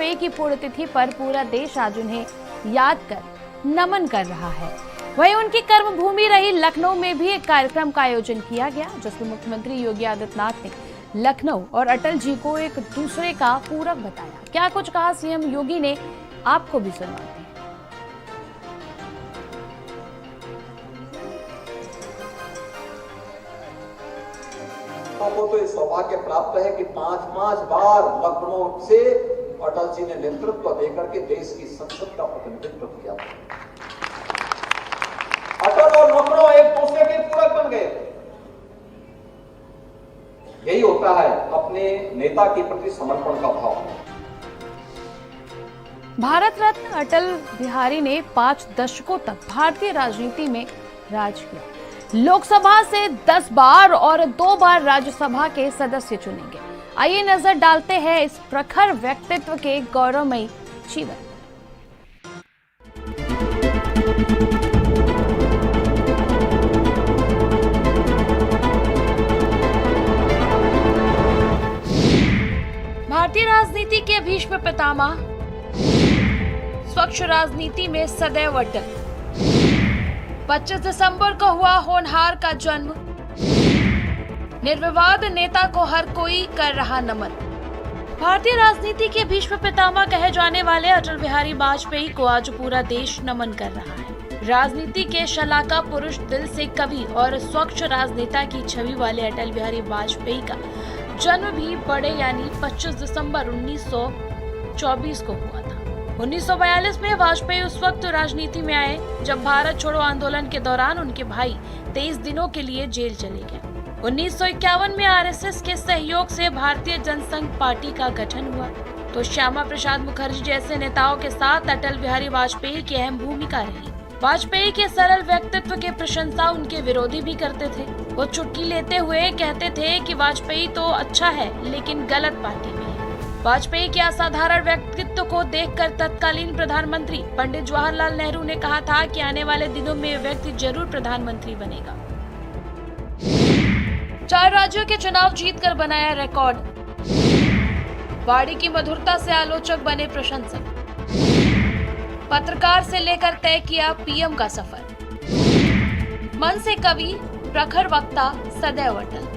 वाजपेयी की पुण्यतिथि पर पूरा देश आज उन्हें याद कर नमन कर रहा है। वहीं उनकी कर्मभूमि रही लखनऊ में भी एक कार्यक्रम का आयोजन किया गया, जिसमें मुख्यमंत्री योगी आदित्यनाथ ने लखनऊ और अटल जी को एक दूसरे का पूरक बताया। क्या कुछ कहा सीएम योगी ने, आपको भी सुनवाते हैं। को तो इस सौभाग्य प्राप्त है कि 5 बार लखनऊ से अटल जी ने नेतृत्व देकर के देश की संसद का प्रतिनिधित्व किया। अटल और लखनऊ एक दूसरे के पूरक बन गए। यही होता है अपने नेता के प्रति समर्पण का भाव। भारत रत्न अटल बिहारी ने 5 दशकों तक भारतीय राजनीति में राज किया। लोकसभा से 10 बार और 2 बार राज्यसभा के सदस्य चुनेंगे। आइए नजर डालते हैं इस प्रखर व्यक्तित्व के गौरवमयी जीवन। भारतीय राजनीति के भीष्म पितामह, स्वच्छ राजनीति में सदैव अटल। 25 दिसंबर को हुआ होनहार का जन्म, निर्विवाद नेता को हर कोई कर रहा नमन। भारतीय राजनीति के भीष्म पितामह कहे जाने वाले अटल बिहारी वाजपेयी को आज पूरा देश नमन कर रहा है। राजनीति के शलाका पुरुष, दिल से कवि और स्वच्छ राजनेता की छवि वाले अटल बिहारी वाजपेयी का जन्म भी बड़े यानी 25 दिसंबर 1924 को हुआ था। 1942 में वाजपेयी उस वक्त राजनीति में आए जब भारत छोड़ो आंदोलन के दौरान उनके भाई 23 दिनों के लिए जेल चले गए। 1951 में आरएसएस के सहयोग से भारतीय जनसंघ पार्टी का गठन हुआ तो श्यामा प्रसाद मुखर्जी जैसे नेताओं के साथ अटल बिहारी वाजपेयी की अहम भूमिका रही। वाजपेयी के सरल व्यक्तित्व की प्रशंसा उनके विरोधी भी करते थे। वो चुटकी लेते हुए कहते थे कि वाजपेयी तो अच्छा है लेकिन गलत पार्टी में है। वाजपेयी के असाधारण व्यक्तित्व को देखकर तत्कालीन प्रधानमंत्री पंडित जवाहरलाल नेहरू ने कहा था कि आने वाले दिनों में व्यक्ति जरूर प्रधानमंत्री बनेगा। 4 राज्यों के चुनाव जीतकर बनाया रिकॉर्ड, वाणी की मधुरता से आलोचक बने प्रशंसक। पत्रकार से लेकर तय किया पीएम का सफर, मन से कवि, प्रखर वक्ता, सदैव अटल।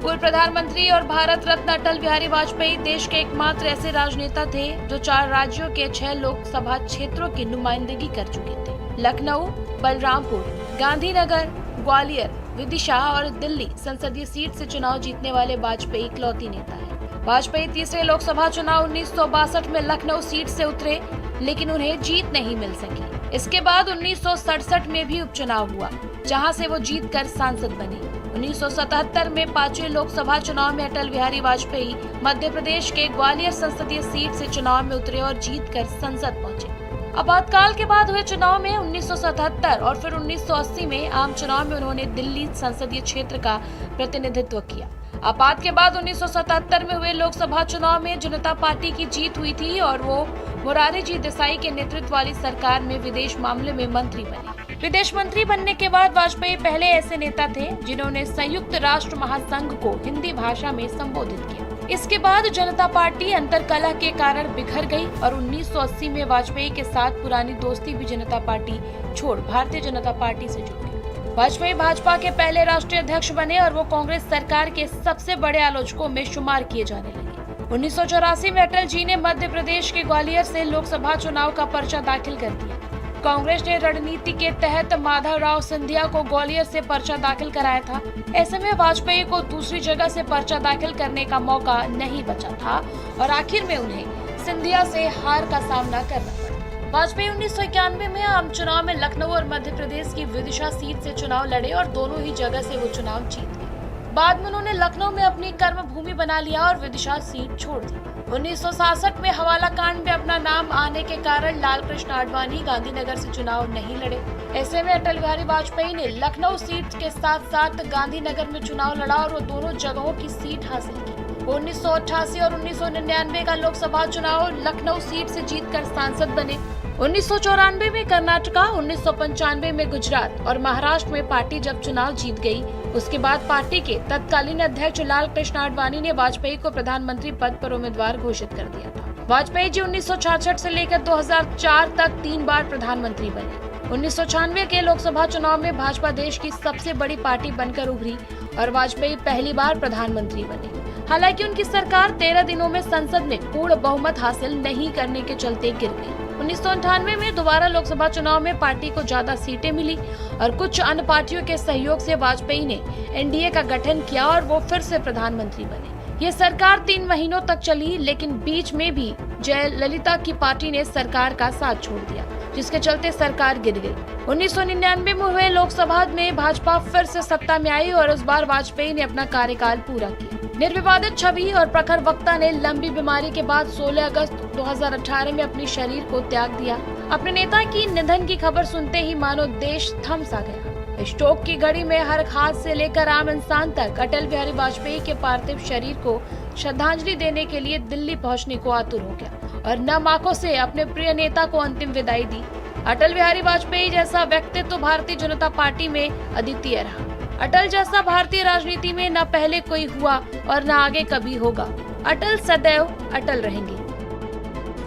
पूर्व प्रधानमंत्री और भारत रत्न अटल बिहारी वाजपेयी देश के एकमात्र ऐसे राजनेता थे जो 4 राज्यों के 6 लोकसभा क्षेत्रों की नुमाइंदगी कर चुके थे। लखनऊ, बलरामपुर, गांधीनगर, ग्वालियर, विदिशा और दिल्ली संसदीय सीट से चुनाव जीतने वाले वाजपेयी इकलौती नेता है। वाजपेयी तीसरे लोकसभा चुनाव 1962 में लखनऊ सीट से उतरे लेकिन उन्हें जीत नहीं मिल सकी। इसके बाद 1967 में भी उपचुनाव हुआ जहां से वो जीत कर सांसद बने। 1977 में 5वें लोकसभा चुनाव में अटल बिहारी वाजपेयी मध्य प्रदेश के ग्वालियर संसदीय सीट से चुनाव में उतरे और जीत कर संसद पहुंचे। आपातकाल के बाद हुए चुनाव में 1977 और फिर 1980 में आम चुनाव में उन्होंने दिल्ली संसदीय क्षेत्र का प्रतिनिधित्व किया। आपात के बाद 1977 में हुए लोकसभा चुनाव में जनता पार्टी की जीत हुई थी और वो मोरारजी जी देसाई के नेतृत्व वाली सरकार में विदेश मामले में मंत्री बने। विदेश मंत्री बनने के बाद वाजपेयी पहले ऐसे नेता थे जिन्होंने संयुक्त राष्ट्र महासंघ को हिंदी भाषा में संबोधित किया। इसके बाद जनता पार्टी अंतरकलह के कारण बिखर गई और 1980 में वाजपेयी के साथ पुरानी दोस्ती भी जनता पार्टी छोड़ भारतीय जनता पार्टी से जुड़ गई। वाजपेयी भाजपा के पहले राष्ट्रीय अध्यक्ष बने और वो कांग्रेस सरकार के सबसे बड़े आलोचकों में शुमार किए जाने लगे। 1984 में अटल जी ने मध्य प्रदेश के ग्वालियर से लोकसभा चुनाव का पर्चा दाखिल कर दिया। कांग्रेस ने रणनीति के तहत माधवराव सिंधिया को ग्वालियर से पर्चा दाखिल कराया था। ऐसे में वाजपेयी को दूसरी जगह से पर्चा दाखिल करने का मौका नहीं बचा था और आखिर में उन्हें सिंधिया से हार का सामना करना पड़ा। वाजपेयी 1991 में आम चुनाव में लखनऊ और मध्य प्रदेश की विदिशा सीट से चुनाव लड़े और दोनों ही जगह से वो चुनाव जीत गए। बाद में उन्होंने लखनऊ में अपनी कर्म भूमि बना लिया और विदिशा सीट छोड़ दी। 1967 में हवाला कांड में अपना नाम आने के कारण लाल कृष्ण आडवाणी गांधीनगर से चुनाव नहीं लड़े। ऐसे में अटल बिहारी वाजपेयी ने लखनऊ सीट के साथ साथ गांधीनगर में चुनाव लड़ा और वो दोनों जगहों की सीट हासिल की। 1988 और 1999 का लोकसभा चुनाव लखनऊ सीट से जीतकर सांसद बने। 1994 में कर्नाटका, 1995 में गुजरात और महाराष्ट्र में पार्टी जब चुनाव जीत गई, उसके बाद पार्टी के तत्कालीन अध्यक्ष लाल कृष्ण आडवाणी ने वाजपेयी को प्रधानमंत्री पद पर उम्मीदवार घोषित कर दिया था। वाजपेयी जी 1966 से लेकर 2004 तक 3 बार प्रधानमंत्री बने। 1996 के लोकसभा चुनाव में भाजपा देश की सबसे बड़ी पार्टी बनकर उभरी और वाजपेयी पहली बार प्रधानमंत्री बने। हालांकि उनकी सरकार 13 दिनों में संसद में पूर्ण बहुमत हासिल नहीं करने के चलते गिर गई। 1998 में दोबारा लोकसभा चुनाव में पार्टी को ज्यादा सीटें मिली और कुछ अन्य पार्टियों के सहयोग से वाजपेयी ने एनडीए का गठन किया और वो फिर से प्रधानमंत्री बने। ये सरकार 3 महीनों तक चली, लेकिन बीच में भी जयललिता की पार्टी ने सरकार का साथ छोड़ दिया, जिसके चलते सरकार गिर गई। 1999 में हुए लोकसभा में भाजपा फिर से सत्ता में आई और इस बार वाजपेयी ने अपना कार्यकाल पूरा किया। निर्विवादित छवि और प्रखर वक्ता ने लंबी बीमारी के बाद 16 अगस्त 2018 में अपने शरीर को त्याग दिया। अपने नेता की निधन की खबर सुनते ही मानो देश थम सा गया। शोक की घड़ी में हर खास से लेकर आम इंसान तक अटल बिहारी वाजपेयी के पार्थिव शरीर को श्रद्धांजलि देने के लिए दिल्ली पहुंचने को आतुर हो गया और नम आंखों से अपने प्रिय नेता को अंतिम विदाई दी। अटल बिहारी वाजपेयी जैसा व्यक्तित्व तो भारतीय जनता पार्टी में अद्वितीय रहा। अटल जैसा भारतीय राजनीति में न पहले कोई हुआ और न आगे कभी होगा। अटल सदैव अटल रहेंगे।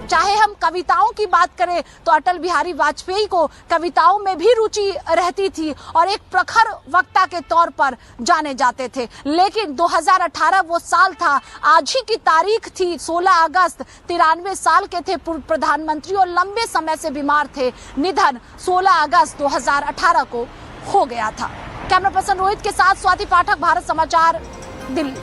चाहे हम कविताओं की बात करें तो अटल बिहारी वाजपेयी को कविताओं में भी रुचि रहती थी और एक प्रखर वक्ता के तौर पर जाने जाते थे। लेकिन 2018 वो साल था, आज ही की तारीख थी, 16 अगस्त, 93 साल के थे पूर्व प्रधानमंत्री और लंबे समय से बीमार थे। निधन 16 अगस्त 2018 को हो गया था। कैमरा पर्सन रोहित के साथ स्वाति पाठक, भारत समाचार, दिल्ली।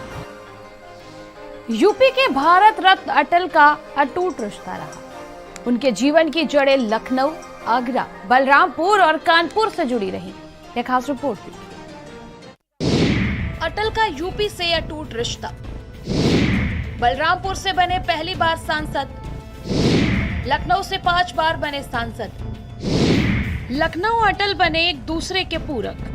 यूपी के भारत रत्न अटल का अटूट रिश्ता रहा। उनके जीवन की जड़ें लखनऊ, आगरा, बलरामपुर और कानपुर से जुड़ी रही। यह खास रिपोर्ट थी। अटल का यूपी से अटूट रिश्ता। बलरामपुर से बने पहली बार सांसद, लखनऊ से 5 बार बने सांसद। लखनऊ अटल बने एक दूसरे के पूरक।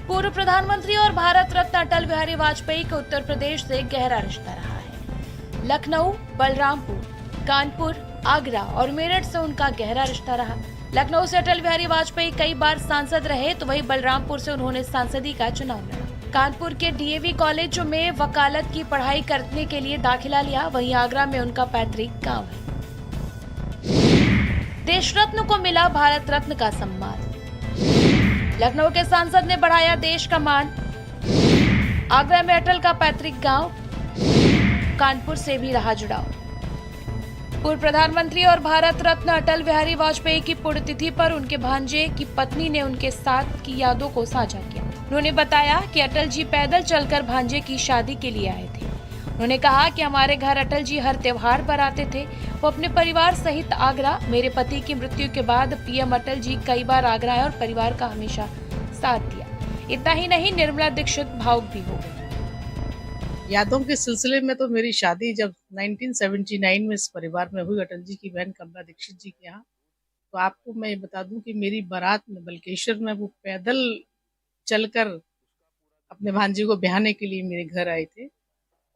पूर्व प्रधानमंत्री और भारत रत्न अटल बिहारी वाजपेयी का उत्तर प्रदेश से गहरा रिश्ता रहा है। लखनऊ, बलरामपुर, कानपुर, आगरा और मेरठ से उनका गहरा रिश्ता रहा। लखनऊ से अटल बिहारी वाजपेयी कई बार सांसद रहे, तो वहीं बलरामपुर से उन्होंने सांसदी का चुनाव लड़ा। कानपुर के डीएवी कॉलेज में वकालत की पढ़ाई करने के लिए दाखिला लिया। वहीं आगरा में उनका पैतृक गांव है। देश रत्न को मिला भारत रत्न का सम्मान। लखनऊ के सांसद ने बढ़ाया देश का मान। आगरा में अटल का पैतृक गांव, कानपुर से भी रहा जुड़ाव। पूर्व प्रधानमंत्री और भारत रत्न अटल बिहारी वाजपेयी की पुण्यतिथि पर उनके भांजे की पत्नी ने उनके साथ की यादों को साझा किया। उन्होंने बताया कि अटल जी पैदल चलकर भांजे की शादी के लिए आए थे। उन्होंने कहा कि हमारे घर अटल जी हर त्योहार पर आते थे। वो अपने परिवार सहित आगरा। मेरे पति की मृत्यु के बाद पीएम अटल जी कई बार आगरा आए और परिवार का हमेशा साथ दिया। इतना ही नहीं, निर्मला दीक्षित भावुक भी हो गई। यादों के सिलसिले में तो मेरी शादी जब 1979 में इस परिवार में हुई अटल जी की बहन कमला दीक्षित जी के यहाँ, तो आपको मैं ये बता दूं कि मेरी बारात में बलकेश्वर में वो पैदल चलकर अपने भांजी को ब्याहने के लिए मेरे घर आए थे।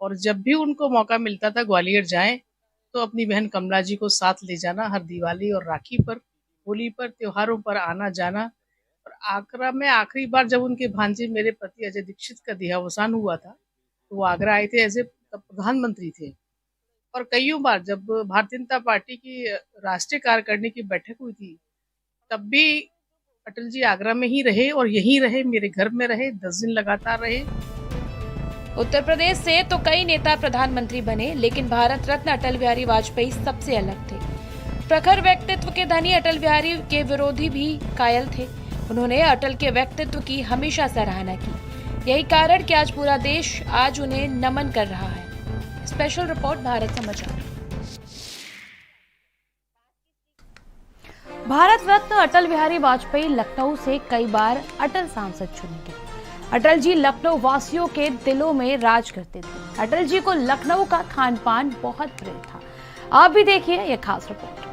और जब भी उनको मौका मिलता था ग्वालियर जाएं तो अपनी बहन कमला जी को साथ ले जाना। हर दिवाली और राखी पर, होली पर, त्योहारों पर आना जाना। और आगरा में आखिरी बार जब उनके भांजे मेरे पति अजय दीक्षित का देहावसान हुआ था, तो वो आगरा आए थे, एज ए प्रधानमंत्री थे। और कईयों बार जब भारतीय जनता पार्टी की राष्ट्रीय कार्यकारिणी की बैठक हुई थी, तब भी अटल जी आगरा में ही रहे और यहीं रहे, मेरे घर में रहे, 10 दिन लगातार रहे। उत्तर प्रदेश से तो कई नेता प्रधानमंत्री बने, लेकिन भारत रत्न अटल बिहारी वाजपेयी सबसे अलग थे। प्रखर व्यक्तित्व के धनी अटल बिहारी के विरोधी भी कायल थे। उन्होंने अटल के व्यक्तित्व की हमेशा सराहना की। यही कारण कि आज पूरा देश आज उन्हें नमन कर रहा है। स्पेशल रिपोर्ट, भारत समाचार। भारत रत्न अटल बिहारी वाजपेयी लखनऊ से कई बार अटल सांसद चुने गए। अटल जी लखनऊ वासियों के दिलों में राज करते थे। अटल जी को लखनऊ का खान पान बहुत प्रिय था। आप भी देखिए यह खास रिपोर्ट।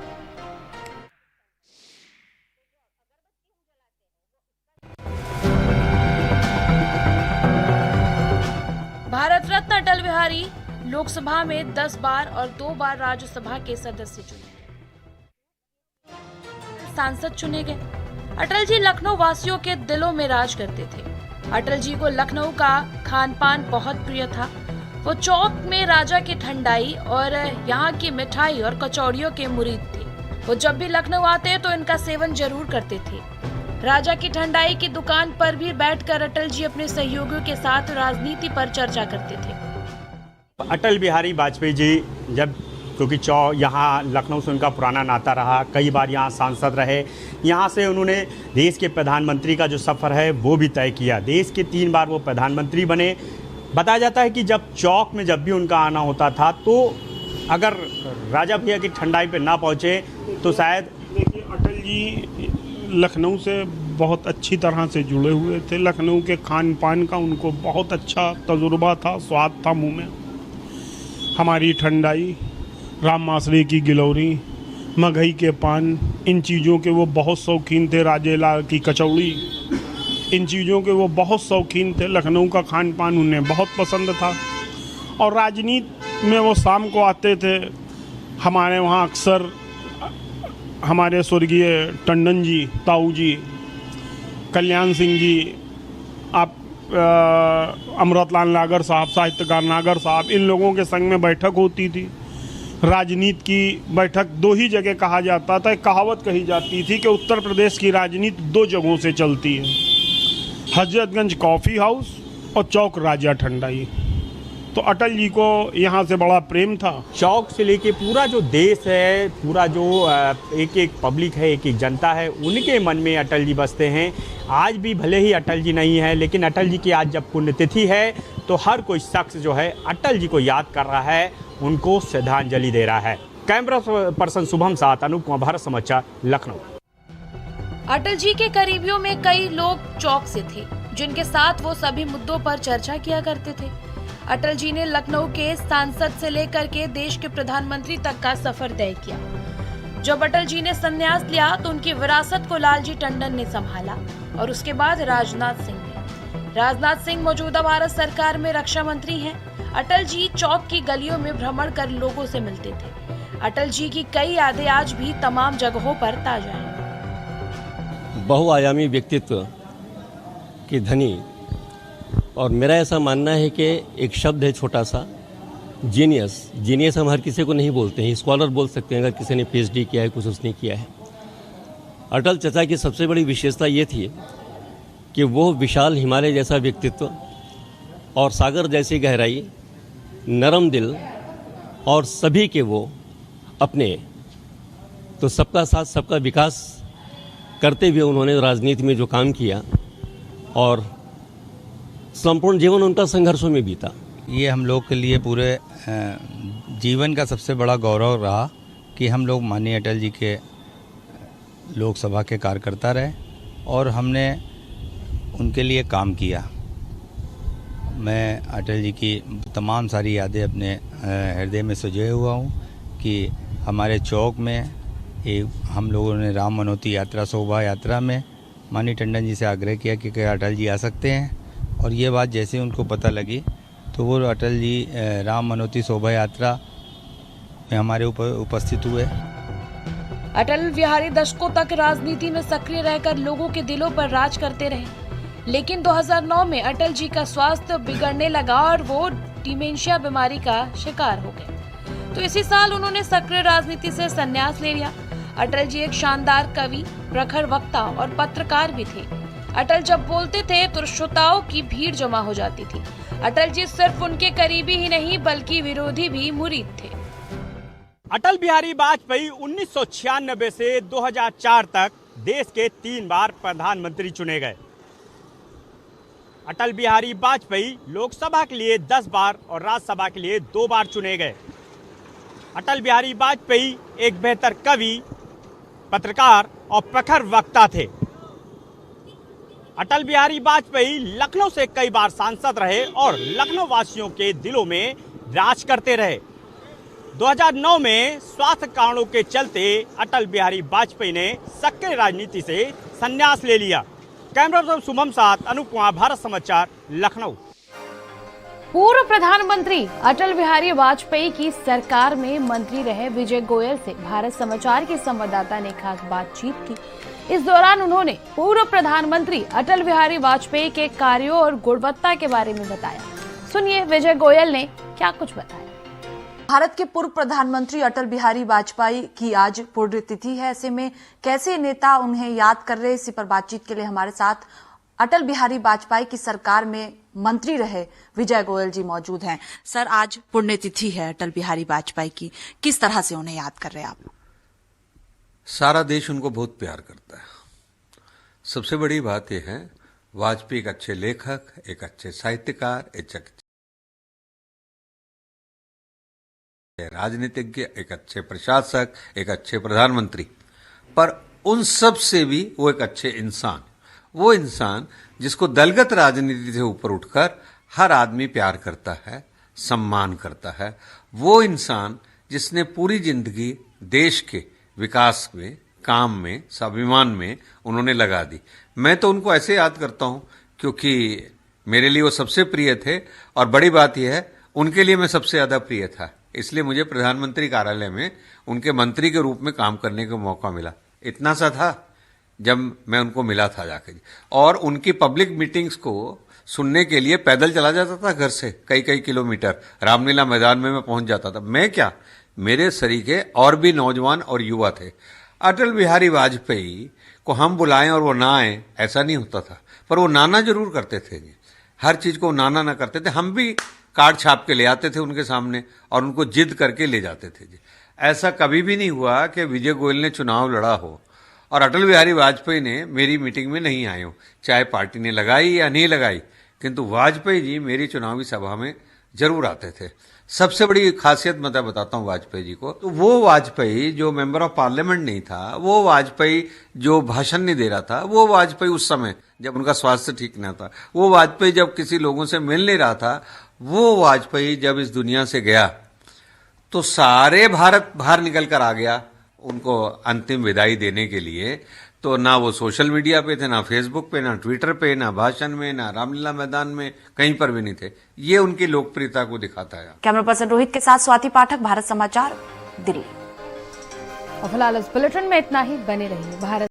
भारत रत्न अटल बिहारी लोकसभा में 10 बार और 2 बार राज्यसभा के सदस्य चुने, सांसद चुने गए। अटल जी लखनऊ वासियों के दिलों में राज करते थे। अटल जी को लखनऊ का खान पान बहुत प्रिय था। वो चौक में राजा की ठंडाई और यहाँ की मिठाई और कचौड़ियों के मुरीद थे। वो जब भी लखनऊ आते तो इनका सेवन जरूर करते थे। राजा की ठंडाई की दुकान पर भी बैठकर अटल जी अपने सहयोगियों के साथ राजनीति पर चर्चा करते थे। अटल बिहारी वाजपेयी जी जब, क्योंकि यहाँ लखनऊ से उनका पुराना नाता रहा, कई बार यहाँ सांसद रहे, यहाँ से उन्होंने देश के प्रधानमंत्री का जो सफ़र है वो भी तय किया। देश के 3 बार वो प्रधानमंत्री बने। बताया जाता है कि जब चौक में जब भी उनका आना होता था तो अगर राजा भैया की ठंडाई पे ना पहुँचे तो शायद। देखिए, अटल जी लखनऊ से बहुत अच्छी तरह से जुड़े हुए थे। लखनऊ के खान पान का उनको बहुत अच्छा तजुर्बा था, स्वाद था मुँह में। हमारी ठंडाई, राम मासरे की गिलौरी, मगही के पान, इन चीज़ों के वो बहुत शौकीन थे। राजेला की कचौड़ी, इन चीज़ों के वो बहुत शौकीन थे। लखनऊ का खान पान उन्हें बहुत पसंद था। और राजनीति में वो शाम को आते थे। हमारे वहाँ अक्सर हमारे स्वर्गीय टंडन जी, ताऊ जी, कल्याण सिंह जी, आप अमृतलाल नागर साहब, साहित्यकार नागर साहब, इन लोगों के संग में बैठक होती थी। राजनीति की बैठक 2 ही जगह कहा जाता था। एक कहावत कही जाती थी कि उत्तर प्रदेश की राजनीति 2 जगहों से चलती है, हजरतगंज कॉफ़ी हाउस और चौक राजा ठंडाई। तो अटल जी को यहाँ से बड़ा प्रेम था। चौक से लेके पूरा जो देश है, पूरा जो एक एक पब्लिक है, एक एक जनता है, उनके मन में अटल जी बसते हैं। आज भी भले ही अटल जी नहीं है, लेकिन अटल जी की आज जब पुण्यतिथि है तो हर कोई शख्स जो है अटल जी को याद कर रहा है, उनको श्रद्धांजलि दे रहा है। कैमरा पर्सन शुभम साथ, अनूप कुमार, भारत समाचार, लखनऊ। अटल जी के करीबियों में कई लोग चौक से थे, जिनके साथ वो सभी मुद्दों पर चर्चा किया करते थे। अटल जी ने लखनऊ के सांसद से लेकर के देश के प्रधानमंत्री तक का सफर तय किया। जब अटल जी ने संन्यास लिया तो उनकी विरासत को लालजी टंडन ने संभाला और उसके बाद राजनाथ सिंह ने। राजनाथ सिंह मौजूदा भारत सरकार में रक्षा मंत्री हैं। अटल जी चौक की गलियों में भ्रमण कर लोगों से मिलते थे। अटल जी की कई यादें आज भी तमाम जगहों पर ताजा हैं। बहुआयामी व्यक्तित्व के धनी, और मेरा ऐसा मानना है कि एक शब्द है छोटा सा, जीनियस। जीनियस हम हर किसी को नहीं बोलते हैं, स्कॉलर बोल सकते हैं अगर किसी ने पीएचडी किया है, कुछ उसने किया है। अटल चाचा की सबसे बड़ी विशेषता ये थी कि वो विशाल हिमालय जैसा व्यक्तित्व और सागर जैसी गहराई, नरम दिल और सभी के वो अपने, तो सबका साथ सबका विकास करते हुए उन्होंने राजनीति में जो काम किया और संपूर्ण जीवन उनका संघर्षों में बीता। ये हम लोग के लिए पूरे जीवन का सबसे बड़ा गौरव रहा कि हम लोग माननीय अटल जी के लोकसभा के कार्यकर्ता रहे और हमने उनके लिए काम किया। मैं अटल जी की तमाम सारी यादें अपने हृदय में सजोए हुआ हूँ कि हमारे चौक में हम लोगों ने राम मनोती यात्रा, शोभा यात्रा में माननीय टंडन जी से आग्रह किया कि क्या अटल जी आ सकते हैं, और ये बात जैसे उनको पता लगी तो वो अटल जी राम मनोती शोभा यात्रा में हमारे ऊपर उपस्थित हुए। अटल बिहारी दशकों तक राजनीति में सक्रिय रहकर लोगों के दिलों पर राज करते रहे, लेकिन 2009 में अटल जी का स्वास्थ्य बिगड़ने लगा और वो डिमेंशिया बीमारी का शिकार हो गए। तो इसी साल उन्होंने सक्रिय राजनीति से संन्यास ले लिया। अटल जी एक शानदार कवि, प्रखर वक्ता और पत्रकार भी थे। अटल जब बोलते थे तो श्रोताओं की भीड़ जमा हो जाती थी। अटल जी सिर्फ उनके करीबी ही नहीं बल्कि विरोधी भी मुरीद थे। अटल बिहारी वाजपेयी 1996 से 2004 तक देश के 3 बार प्रधानमंत्री चुने गए। अटल बिहारी वाजपेयी लोकसभा के लिए 10 बार और राज्यसभा के लिए 2 बार चुने गए। अटल बिहारी वाजपेयी एक बेहतर कवि, पत्रकार और प्रखर वक्ता थे। अटल बिहारी वाजपेयी लखनऊ से कई बार सांसद रहे और लखनऊ वासियों के दिलों में राज करते रहे। 2009 में स्वास्थ्य कारणों के चलते अटल बिहारी वाजपेयी ने सक्रिय राजनीति से संन्यास ले लिया। कैमरा पर्सन शुभम साथ, अनूप कुमार, भारत समाचार, लखनऊ। पूर्व प्रधानमंत्री अटल बिहारी वाजपेयी की सरकार में मंत्री रहे विजय गोयल से भारत समाचार के संवाददाता ने खास बातचीत की। इस दौरान उन्होंने पूर्व प्रधानमंत्री अटल बिहारी वाजपेयी के कार्यों और गुणवत्ता के बारे में बताया। सुनिए विजय गोयल ने क्या कुछ बताया। भारत के पूर्व प्रधानमंत्री अटल बिहारी वाजपेयी की आज पुण्यतिथि है। ऐसे में कैसे नेता उन्हें याद कर रहे, इसी पर बातचीत के लिए हमारे साथ अटल बिहारी वाजपेयी की सरकार में मंत्री रहे विजय गोयल जी मौजूद हैं। सर, आज पुण्यतिथि है अटल बिहारी वाजपेयी की, किस तरह से उन्हें याद कर रहे हैं आप? सारा देश उनको बहुत प्यार करता है। सबसे बड़ी बात यह है, वाजपेयी एक अच्छे लेखक, एक अच्छे साहित्यकार, एक अच्छे राजनीतिज्ञ, एक अच्छे प्रशासक, एक अच्छे प्रधानमंत्री, पर उन सब से भी वो एक अच्छे इंसान, वो इंसान जिसको दलगत राजनीति से ऊपर उठकर हर आदमी प्यार करता है, सम्मान करता है, वो इंसान जिसने पूरी जिंदगी देश के विकास में, काम में, स्वाभिमान में उन्होंने लगा दी। मैं तो उनको ऐसे याद करता हूं क्योंकि मेरे लिए वो सबसे प्रिय थे, और बड़ी बात यह है उनके लिए मैं सबसे ज्यादा प्रिय था। इसलिए मुझे प्रधानमंत्री कार्यालय में उनके मंत्री के रूप में काम करने का मौका मिला। इतना सा था जब मैं उनको मिला था जाकर, और उनकी पब्लिक मीटिंग्स को सुनने के लिए पैदल चला जाता था घर से कई कई किलोमीटर। रामलीला मैदान में मैं पहुंच जाता था। मैं क्या, मेरे सरीके और भी नौजवान और युवा थे। अटल बिहारी वाजपेयी को हम बुलाएं और वो ना आए, ऐसा नहीं होता था, पर वो नाना जरूर करते थे जी। हर चीज को नाना ना करते थे, हम भी कार्ड छाप के ले आते थे उनके सामने और उनको जिद करके ले जाते थे जी। ऐसा कभी भी नहीं हुआ कि विजय गोयल ने चुनाव लड़ा हो और अटल बिहारी वाजपेयी ने मेरी मीटिंग में नहीं आए हो, चाहे पार्टी ने लगाई या नहीं लगाई, किंतु वाजपेयी जी मेरी चुनावी सभा में जरूर आते थे। सबसे बड़ी खासियत मैं बताता हूँ वाजपेयी जी को, तो वो वाजपेयी जो मेंबर ऑफ पार्लियामेंट नहीं था, वो वाजपेयी जो भाषण नहीं दे रहा था, वो वाजपेयी उस समय जब उनका स्वास्थ्य ठीक न था, वो वाजपेयी जब किसी लोगों से मिल नहीं रहा था, वो वाजपेयी जब इस दुनिया से गया तो सारे भारत बाहर निकल कर आ गया उनको अंतिम विदाई देने के लिए। तो ना वो सोशल मीडिया पे थे, ना फेसबुक पे, ना ट्विटर पे, ना भाषण में, ना रामलीला मैदान में, कहीं पर भी नहीं थे। ये उनकी लोकप्रियता को दिखाता है। कैमरा पर्सन रोहित के साथ स्वाति पाठक, भारत समाचार, दिल्ली। और फिलहाल इस बुलेटिन में इतना ही। बने रहिए भारत।